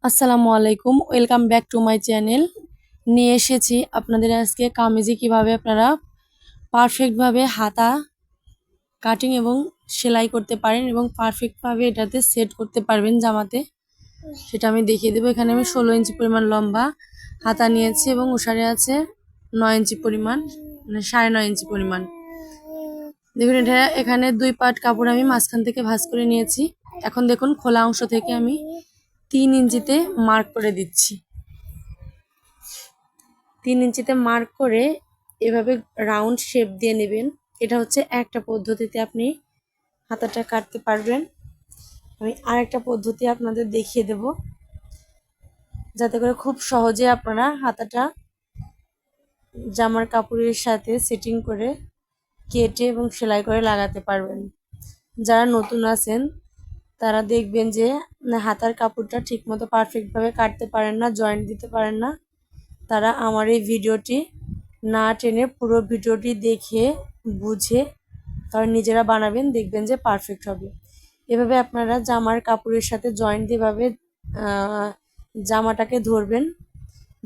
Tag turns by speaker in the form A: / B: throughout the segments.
A: আসসালামু আলাইকুম, welcome back to my channel. নিয়ে এসেছি আপনাদের আজকে কামিজে কিভাবে আপনারা পারফেক্টভাবে হাতা কাটিং এবং সেলাই করতে পারেন এবং পারফেক্টভাবে এটাতে সেট করতে পারবেন জামাতে, সেটা আমি দেখিয়ে দেবো। এখানে আমি 16 ইঞ্চি পরিমাণ লম্বা হাতা নিয়েছি এবং ওসারে আছে 9 ইঞ্চি পরিমাণ, মানে 9.5 ইঞ্চি পরিমাণ। দেখুন, এটা এখানে 2 পার্ট কাপড় আমি মাঝখান থেকে ভাঁজ করে নিয়েছি। এখন দেখুন, খোলা অংশ থেকে আমি 3 ইঞ্চিতে মার্ক করে দিচ্ছি। 3 ইঞ্চিতে মার্ক করে এভাবে রাউন্ড শেপ দিয়ে নেবেন। এটা হচ্ছে একটা পদ্ধতিতে আপনি হাতাটা কাটতে পারবেন। আমি আরেকটা পদ্ধতি আপনাদের দেখিয়ে দেব, যাতে করে খুব সহজে আপনারা হাতাটা জামার কাপড়ের সাথে সেটিং করে কেটে এবং সেলাই করে লাগাতে পারবেন। যারা নতুন আছেন তারা দেখবেন যে হাতার কাপড়টা ঠিকমতো পারফেক্টভাবে কাটতে পারেন না, জয়েন্ট দিতে পারেন না। তারা আমার এই ভিডিওটি না টেনে পুরো ভিডিওটি দেখে বুঝে তারা নিজেরা বানাবেন, দেখবেন যে পারফেক্ট হবে। এভাবে আপনারা জামার কাপড়ের সাথে জয়েন্ট দিয়েভাবে জামাটাকে ধরবেন,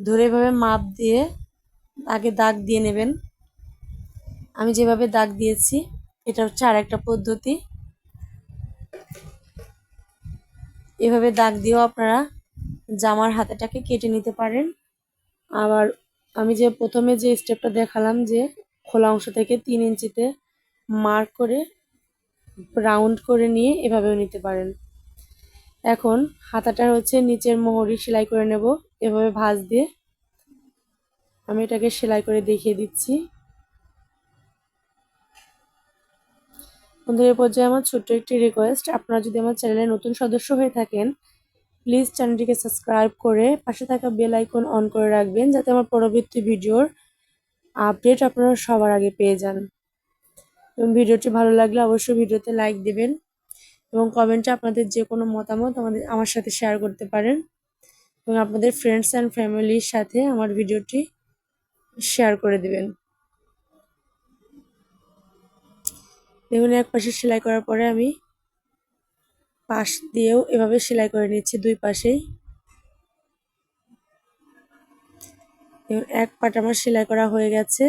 A: ধরে এভাবে মাপ দিয়ে আগে দাগ দিয়ে নেবেন। আমি যেভাবে দাগ দিয়েছি এটা হচ্ছে আরেকটা পদ্ধতি। এভাবে দাগ দিয়েও আপনারা জামার হাতাটাকে কেটে নিতে পারেন। আবার আমি যে প্রথমে যে স্টেপটা দেখালাম, যে খোলা অংশ থেকে 3 ইঞ্চিতে মার্ক করে রাউন্ড করে নিয়ে এভাবেও নিতে পারেন। এখন হাতাটা হচ্ছে নিচের মোহরি সেলাই করে নেব এভাবে ভাঁজ দিয়ে। আমি এটাকে সেলাই করে দেখিয়ে দিচ্ছি। বন্ধুরা, এই পর্যায়ে আমার ছোট্ট একটি রিকোয়েস্ট, আপনারা যদি আমার চ্যানেলে নতুন সদস্য হয়ে থাকেন প্লিজ চ্যানেলটিকে সাবস্ক্রাইব করে পাশে থাকা বেল আইকন অন করে রাখবেন, যাতে আমার পরবর্তী ভিডিওর আপডেট আপনারা সবার আগে পেয়ে যান। এবং ভিডিওটি ভালো লাগলে অবশ্যই ভিডিওতে লাইক দিবেন এবং কমেন্টে আপনাদের যে কোনো মতামত আমার সাথে শেয়ার করতে পারেন এবং আপনাদের ফ্রেন্ডস অ্যান্ড ফ্যামিলির সাথে আমার ভিডিওটি শেয়ার করে দিবেন। দেখুন, এক পাশে সেলাই করার পরে আমি পাশ দিয়েও এভাবে সেলাই করে নিচ্ছি, দুই পাশেই। দেখুন, এক পাট আমার সেলাই করা হয়ে গেছে।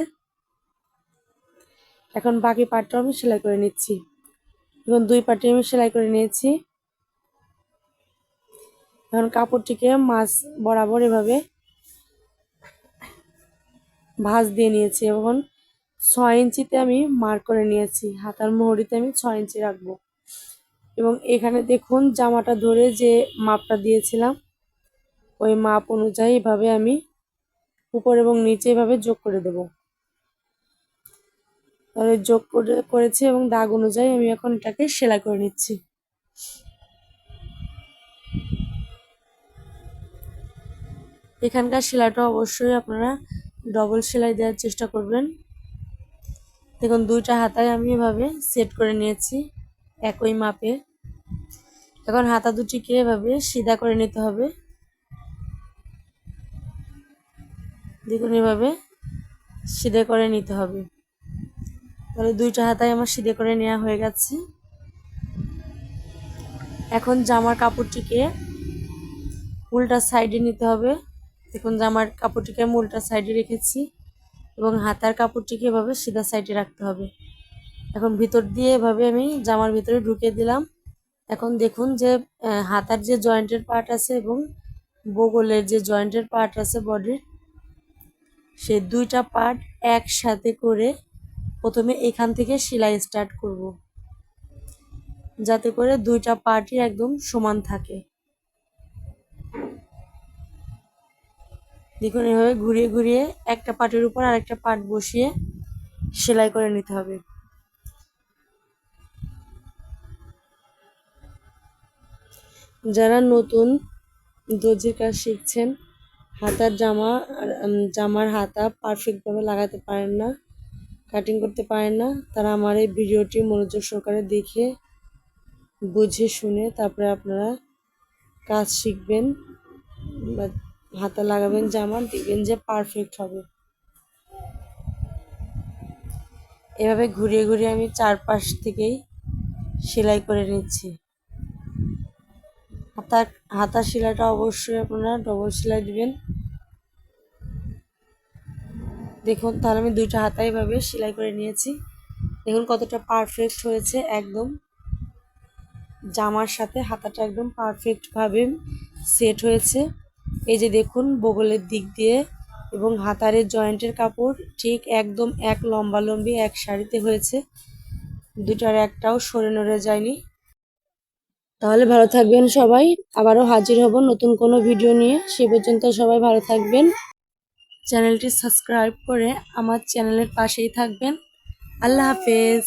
A: এখন বাকি পাটটাও আমি সেলাই করে নিচ্ছি। এখন দুই পাটে আমি সেলাই করে নিয়েছি। এখন কাপড়টিকে মাঝ বরাবর এভাবে ভাঁজ দিয়ে নিয়েছি এবং 6 ইঞ্চিতে আমি মার্ক করে নিয়েছি। হাতার মোহরিতে আমি 6 ইঞ্চি রাখবো এবং এখানে দেখুন জামাটা ধরে যে মাপটা দিয়েছিলাম ওই মাপ অনুযায়ী এভাবে আমি উপর এবং নিচে এভাবে যোগ করে দেব। তাহলে যোগ করেছি এবং দাগ অনুযায়ী আমি এখন এটাকে সেলাই করে নিচ্ছি। এখানকার সেলাইটা অবশ্যই আপনারা ডবল সেলাই দেওয়ার চেষ্টা করবেন। দেখুন, দুইটা হাতায় আমি এভাবে সেট করে নিয়েছি একই মাপে। এখন হাতা দুটিকে এভাবে সিধা করে নিতে হবে। দেখুন, এভাবে সিধে করে নিতে হবে। তাহলে দুইটা হাতায় আমার সিধে করে নেওয়া হয়ে গেছে। এখন জামার কাপড়টিকে উল্টা সাইডে নিতে হবে। দেখুন, জামার কাপড়টিকে আমি উল্টা সাইডে রেখেছি এবং হাতার কাপড়টিকে এভাবে সিধা সাইডে রাখতে হবে। এখন ভিতর দিয়ে এভাবে আমি জামার ভিতরে ঢুকিয়ে দিলাম। এখন দেখুন যে হাতার যে জয়েন্টের পার্ট আছে এবং বগলের যে জয়েন্টের পার্ট আছে বডির, সেই দুইটা পার্ট একসাথে করে প্রথমে এখান থেকে সেলাই স্টার্ট করব, যাতে করে দুইটা পার্টই একদম সমান থাকে। দেখুন, এভাবে ঘুরিয়ে ঘুরিয়ে একটা পার্টের উপর আরেকটা পার্ট বসিয়ে সেলাই করে নিতে হবে। যারা নতুন দর্জির কাজ শিখছেন, হাতার জামার হাতা পারফেক্টভাবে লাগাতে পারেন না, কাটিং করতে পারেন না, তারা আমার এই ভিডিওটি মনোযোগ সহকারে দেখে বুঝে শুনে তারপরে আপনারা কাজ শিখবেন বা হাতা লাগাবেন জামা, দেখবেন যে পারফেক্ট হবে। এভাবে ঘুরিয়ে ঘুরিয়ে আমি চারপাশ থেকেই সেলাই করে নিচ্ছি। হাতার সেলাইটা অবশ্যই আপনারা ডবল সেলাই দিবেন। দেখুন তাহলে আমি দুইটা হাতা এভাবে সেলাই করে নিয়েছি। দেখুন কতটা পারফেক্ট হয়েছে, একদম জামার সাথে হাতাটা একদম পারফেক্টভাবে সেট হয়েছে। এই যে দেখুন বগলের দিক দিয়ে এবং হাতারের জয়েন্টের কাপড় ঠিক একদম এক লম্বালম্বি এক সারিতে হয়েছে, দুটার একটাও সরে নড়ে যায়নি। তাহলে ভালো থাকবেন সবাই, আবারও হাজির হব নতুন কোনো ভিডিও নিয়ে। সে পর্যন্ত সবাই ভালো থাকবেন, চ্যানেলটি সাবস্ক্রাইব করে আমার চ্যানেলের পাশেই থাকবেন। আল্লাহ হাফেজ।